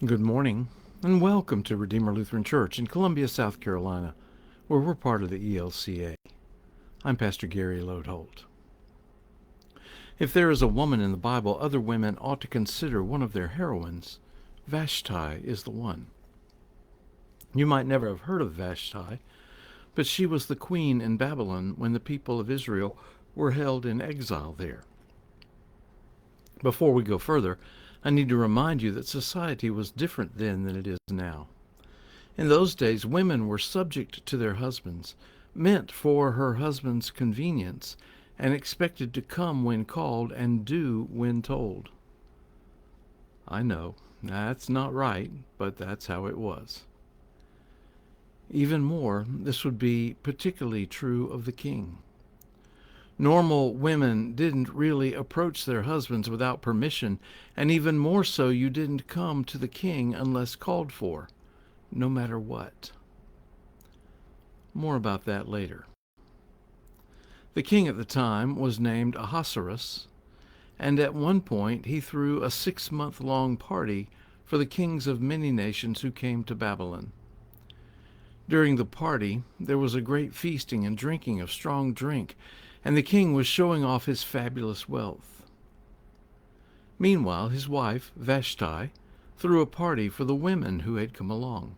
Good morning, and welcome to Redeemer Lutheran Church in Columbia, South Carolina, where we're part of the ELCA. I'm Pastor Gary Lodeholt. If there is a woman in the Bible other women ought to consider one of their heroines, Vashti is the one. You might never have heard of Vashti, but she was the queen in Babylon when the people of Israel were held in exile there. Before we go further, I need to remind you that society was different then than it is now. In those days, women were subject to their husbands, meant for her husband's convenience, and expected to come when called and do when told. I know, that's not right, but that's how it was. Even more, this would be particularly true of the king. Normal women didn't really approach their husbands without permission, and even more so, you didn't come to the king unless called for, no matter what. More about that later. The king at the time was named Ahasuerus, and at one point he threw a 6-month-long party for the kings of many nations who came to Babylon. During the party, there was a great feasting and drinking of strong drink, and the king was showing off his fabulous wealth. Meanwhile, his wife, Vashti, threw a party for the women who had come along.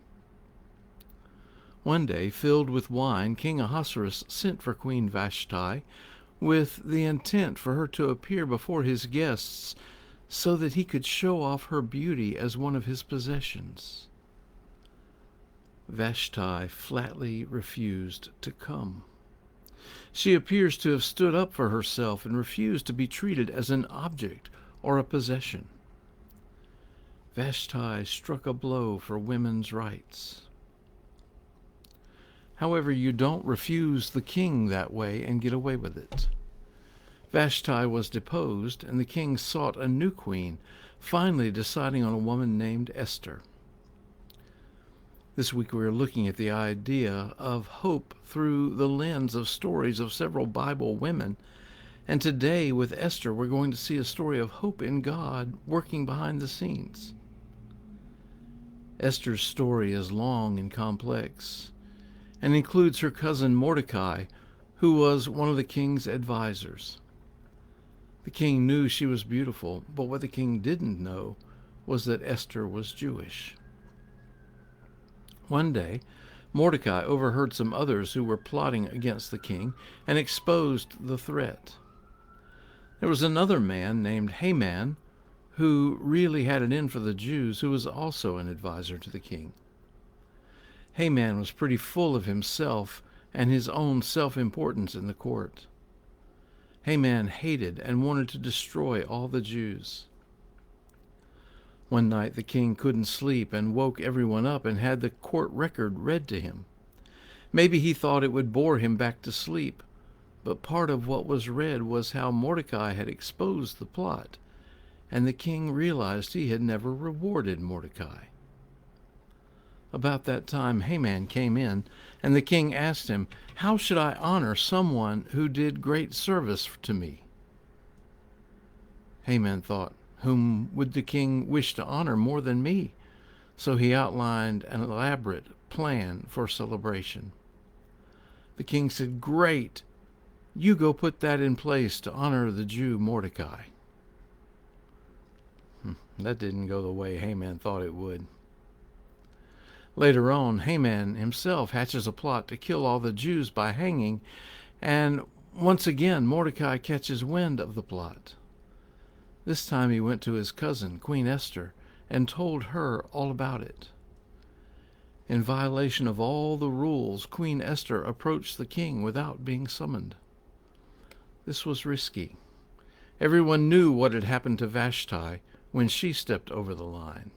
One day, filled with wine, King Ahasuerus sent for Queen Vashti with the intent for her to appear before his guests so that he could show off her beauty as one of his possessions. Vashti flatly refused to come. She appears to have stood up for herself and refused to be treated as an object or a possession. Vashti struck a blow for women's rights. However, you don't refuse the king that way and get away with it. Vashti was deposed, and the king sought a new queen, finally deciding on a woman named Esther. This week we are looking at the idea of hope through the lens of stories of several Bible women, and today with Esther we're going to see a story of hope in God working behind the scenes. Esther's story is long and complex, and includes her cousin Mordecai, who was one of the king's advisors. The king knew she was beautiful, but what the king didn't know was that Esther was Jewish. One day, Mordecai overheard some others who were plotting against the king and exposed the threat. There was another man named Haman who really had it in for the Jews, who was also an advisor to the king. Haman was pretty full of himself and his own self-importance in the court. Haman hated and wanted to destroy all the Jews. One night the king couldn't sleep and woke everyone up and had the court record read to him. Maybe he thought it would bore him back to sleep, but part of what was read was how Mordecai had exposed the plot, and the king realized he had never rewarded Mordecai. About that time Haman came in, and the king asked him, "How should I honor someone who did great service to me?" Haman thought, whom would the king wish to honor more than me? So he outlined an elaborate plan for celebration. The king said, "Great! You go put that in place to honor the Jew Mordecai." That didn't go the way Haman thought it would. Later on, Haman himself hatches a plot to kill all the Jews by hanging, and once again Mordecai catches wind of the plot. This time he went to his cousin, Queen Esther, and told her all about it. In violation of all the rules, Queen Esther approached the king without being summoned. This was risky. Everyone knew what had happened to Vashti when she stepped over the line.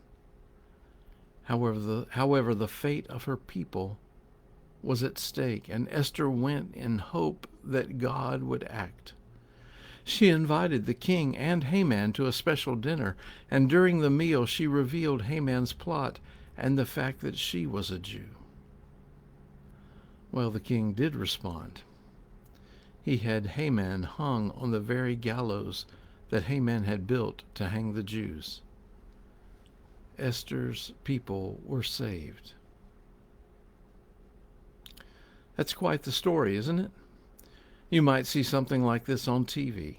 However, the fate of her people was at stake, and Esther went in hope that God would act. She invited the king and Haman to a special dinner, and during the meal she revealed Haman's plot and the fact that she was a Jew. Well, the king did respond. He had Haman hung on the very gallows that Haman had built to hang the Jews. Esther's people were saved. That's quite the story, isn't it? You might see something like this on TV.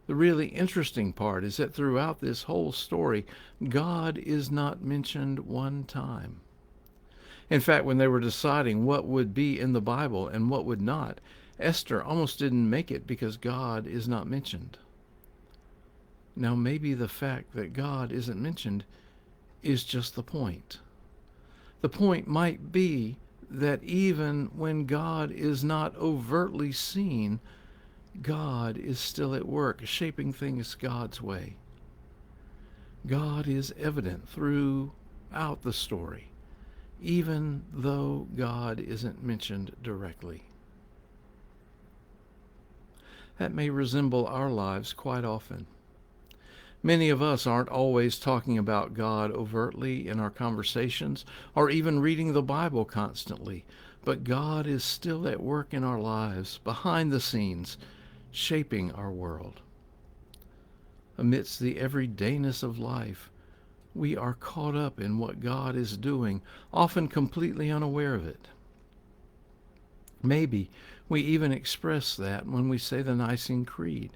The really interesting part is that throughout this whole story, God is not mentioned one time. In fact, when they were deciding what would be in the Bible and what would not, Esther almost didn't make it because God is not mentioned. Now, maybe the fact that God isn't mentioned is just the point. The point might be that even when God is not overtly seen, God is still at work, shaping things God's way. God is evident throughout the story, even though God isn't mentioned directly. That may resemble our lives quite often. Many of us aren't always talking about God overtly in our conversations or even reading the Bible constantly, but God is still at work in our lives, behind the scenes, shaping our world. Amidst the everydayness of life, we are caught up in what God is doing, often completely unaware of it. Maybe we even express that when we say the Nicene Creed.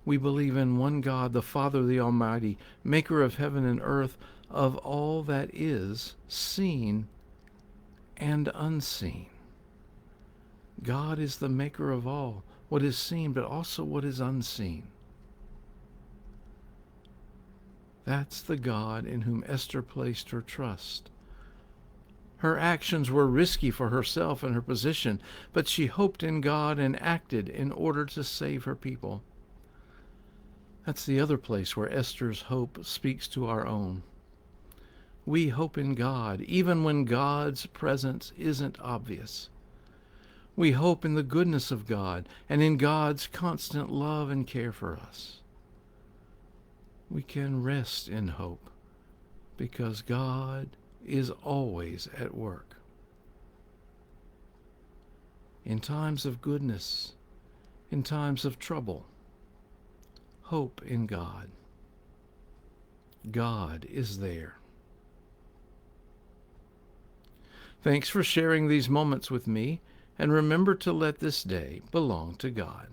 We believe in one God, the Father, the Almighty, maker of heaven and earth, of all that is seen and unseen. God is the maker of all, what is seen, but also what is unseen. That's the God in whom Esther placed her trust. Her actions were risky for herself and her position, but she hoped in God and acted in order to save her people. That's the other place where Esther's hope speaks to our own. We hope in God, even when God's presence isn't obvious. We hope in the goodness of God and in God's constant love and care for us. We can rest in hope because God is always at work. In times of goodness, in times of trouble, hope in God. God is there. Thanks for sharing these moments with me, and remember to let this day belong to God.